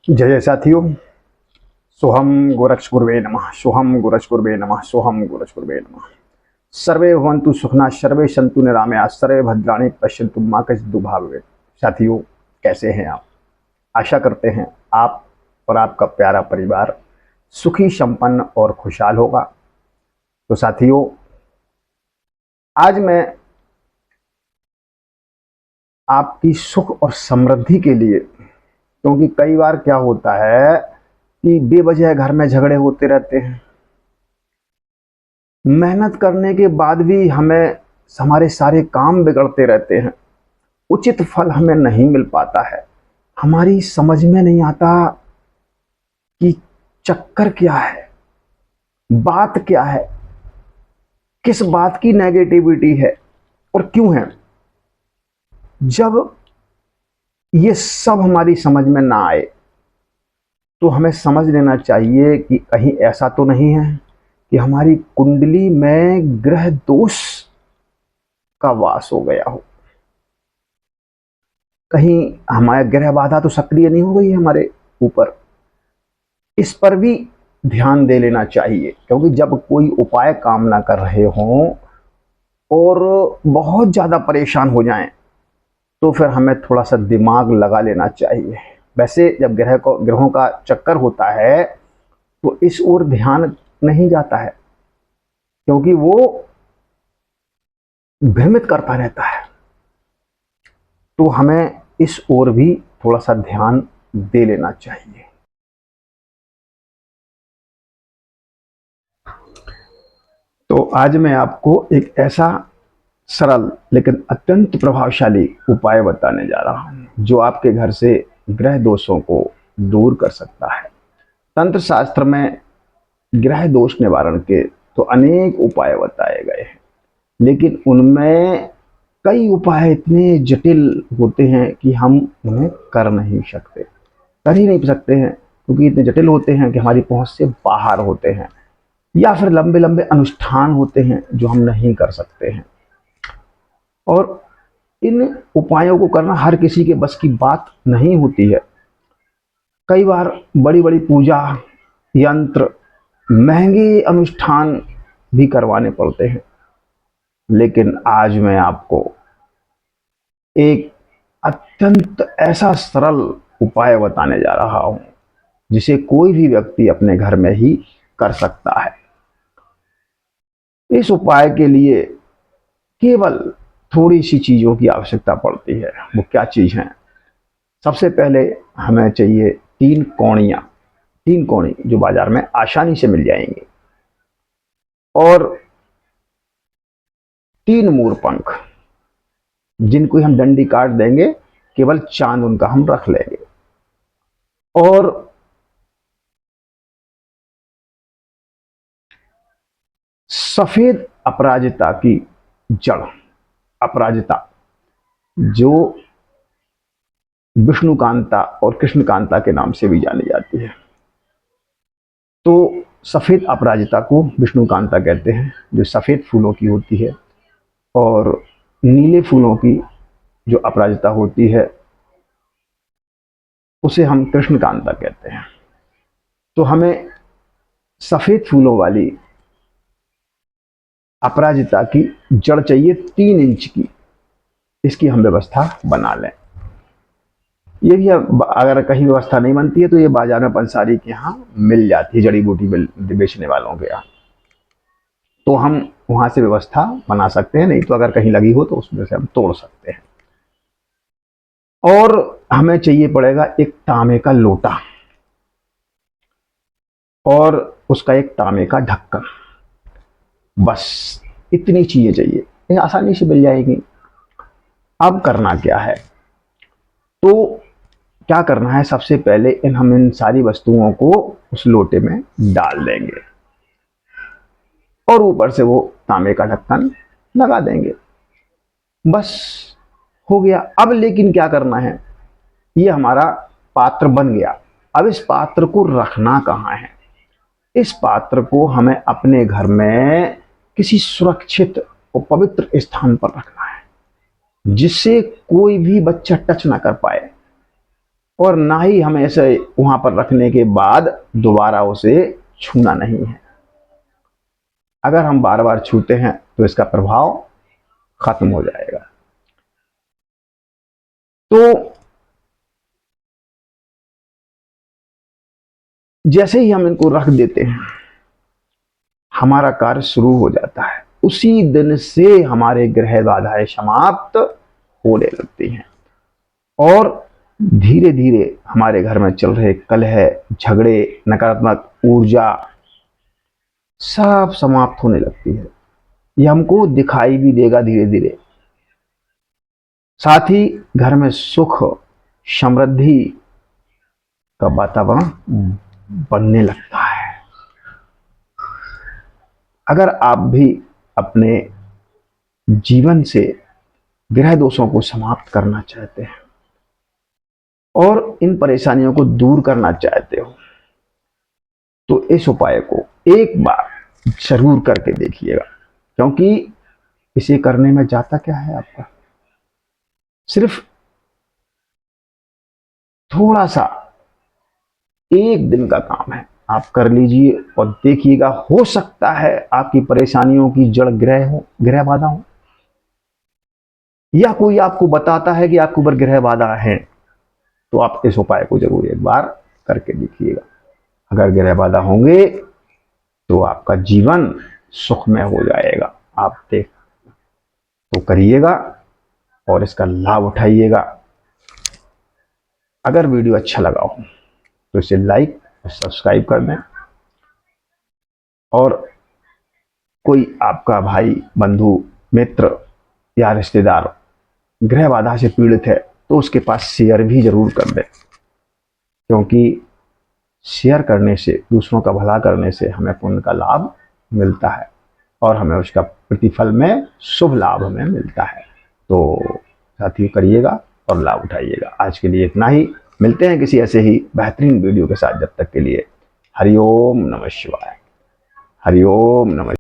जय जय साथियों। सोहम गोरक्ष गुरुवे नमः। सोहम गोरक्ष गुरुवे नमः। सोहम गोरक्ष गुरुवे नमः। सर्वे भवन्तु सुखना सर्वे सन्तु निरामया सर्वे भद्राणि पश्यन्तु मा कश्चित् दुर्भाग्येत्। साथियों, कैसे हैं आप? आशा करते हैं आप और आपका प्यारा परिवार सुखी, संपन्न और खुशहाल होगा। तो साथियों, आज मैं आपकी सुख और समृद्धि के लिए, क्योंकि कई बार क्या होता है कि बेवजह घर में झगड़े होते रहते हैं। मेहनत करने के बाद भी हमें हमारे सारे काम बिगड़ते रहते हैं। उचित फल हमें नहीं मिल पाता है। हमारी समझ में नहीं आता कि चक्कर क्या है, बात क्या है, किस बात की नेगेटिविटी है और क्यों है। जब ये सब हमारी समझ में ना आए तो हमें समझ लेना चाहिए कि कहीं ऐसा तो नहीं है कि हमारी कुंडली में ग्रह दोष का वास हो गया हो। कहीं हमारे ग्रह बाधा तो सक्रिय नहीं हो गई है हमारे ऊपर। इस पर भी ध्यान दे लेना चाहिए, क्योंकि जब कोई उपाय काम ना कर रहे हों और बहुत ज़्यादा परेशान हो जाएं तो फिर हमें थोड़ा सा दिमाग लगा लेना चाहिए। वैसे जब ग्रहों का चक्कर होता है तो इस ओर ध्यान नहीं जाता है, क्योंकि वो भ्रमित करता रहता है। तो हमें इस ओर भी थोड़ा सा ध्यान दे लेना चाहिए। तो आज मैं आपको एक ऐसा सरल लेकिन अत्यंत प्रभावशाली उपाय बताने जा रहा हूं जो आपके घर से ग्रह दोषों को दूर कर सकता है। तंत्र शास्त्र में ग्रह दोष निवारण के तो अनेक उपाय बताए गए हैं, लेकिन उनमें कई उपाय इतने जटिल होते हैं कि हम उन्हें कर नहीं सकते, कर ही नहीं सकते हैं, क्योंकि इतने जटिल होते हैं कि हमारी पहुंच से बाहर होते हैं, या फिर लंबे लंबे अनुष्ठान होते हैं जो हम नहीं कर सकते हैं। और इन उपायों को करना हर किसी के बस की बात नहीं होती है। कई बार बड़ी बड़ी पूजा, यंत्र, महंगे अनुष्ठान भी करवाने पड़ते हैं। लेकिन आज मैं आपको एक अत्यंत ऐसा सरल उपाय बताने जा रहा हूं जिसे कोई भी व्यक्ति अपने घर में ही कर सकता है। इस उपाय के लिए केवल थोड़ी सी चीजों की आवश्यकता पड़ती है। वो क्या चीज है? सबसे पहले हमें चाहिए 3 कोणियां, 3 कोणी जो बाजार में आसानी से मिल जाएंगी, और 3 मोर पंख जिनको हम डंडी काट देंगे, केवल चांद उनका हम रख लेंगे। और सफेद अपराजिता की जड़, अपराजिता जो विष्णुकांता और कृष्णकांता के नाम से भी जानी जाती है। तो सफेद अपराजिता को विष्णुकांता कहते हैं, जो सफेद फूलों की होती है, और नीले फूलों की जो अपराजिता होती है उसे हम कृष्णकांता कहते हैं। तो हमें सफेद फूलों वाली अपराजिता की जड़ चाहिए 3 इंच की। इसकी हम व्यवस्था बना लें। ये भी अगर कहीं व्यवस्था नहीं बनती है तो ये बाजार में पंसारी के यहाँ मिल जाती है, जड़ी बूटी बेचने वालों के यहाँ। तो हम वहां से व्यवस्था बना सकते हैं, नहीं तो अगर कहीं लगी हो तो उसमें से हम तोड़ सकते हैं। और हमें चाहिए पड़ेगा एक तांबे का लोटा और उसका एक तांबे का ढक्कन। बस इतनी चीजें चाहिए, ये आसानी से मिल जाएगी। अब करना क्या है? तो क्या करना है, सबसे पहले हम इन सारी वस्तुओं को उस लोटे में डाल देंगे और ऊपर से वो तांबे का ढक्कन लगा देंगे। बस हो गया। अब लेकिन क्या करना है, ये हमारा पात्र बन गया। अब इस पात्र को रखना कहाँ है? इस पात्र को हमें अपने घर में किसी सुरक्षित और पवित्र स्थान पर रखना है, जिससे कोई भी बच्चा टच ना कर पाए। और ना ही हमें इसे वहां पर रखने के बाद दोबारा उसे छूना नहीं है। अगर हम बार बार छूते हैं तो इसका प्रभाव खत्म हो जाएगा। तो जैसे ही हम इनको रख देते हैं, हमारा कार्य शुरू हो जाता है। उसी दिन से हमारे ग्रह बाधाएं समाप्त होने लगती हैं और धीरे धीरे हमारे घर में चल रहे कलह, झगड़े, नकारात्मक ऊर्जा सब समाप्त होने लगती है। ये हमको दिखाई भी देगा धीरे धीरे। साथ ही घर में सुख, समृद्धि का वातावरण बनने लगता है। अगर आप भी अपने जीवन से ग्रह दोषों को समाप्त करना चाहते हैं और इन परेशानियों को दूर करना चाहते हो, तो इस उपाय को एक बार जरूर करके देखिएगा। क्योंकि इसे करने में जाता क्या है आपका, सिर्फ थोड़ा सा एक दिन का काम है। आप कर लीजिए और देखिएगा, हो सकता है आपकी परेशानियों की जड़ ग्रह हो, ग्रह बाधा हो, या कोई आपको बताता है कि आपके ऊपर ग्रह बाधा है। तो आप इस उपाय को जरूर एक बार करके देखिएगा। अगर ग्रह बाधा होंगे तो आपका जीवन सुखमय हो जाएगा। आप देख तो करिएगा और इसका लाभ उठाइएगा। अगर वीडियो अच्छा लगा हो तो इसे लाइक और सब्सक्राइब कर दें। और कोई आपका भाई, बंधु, मित्र या रिश्तेदार ग्रह बाधा से पीड़ित है तो उसके पास शेयर भी जरूर कर दें। क्योंकि शेयर करने से, दूसरों का भला करने से हमें पुण्य का लाभ मिलता है और हमें उसका प्रतिफल में शुभ लाभ हमें मिलता है। तो साथियों करिएगा और लाभ उठाइएगा। आज के लिए इतना ही। मिलते हैं किसी ऐसे ही बेहतरीन वीडियो के साथ। जब तक के लिए हरिओम नमः शिवाय। हरिओम नमः।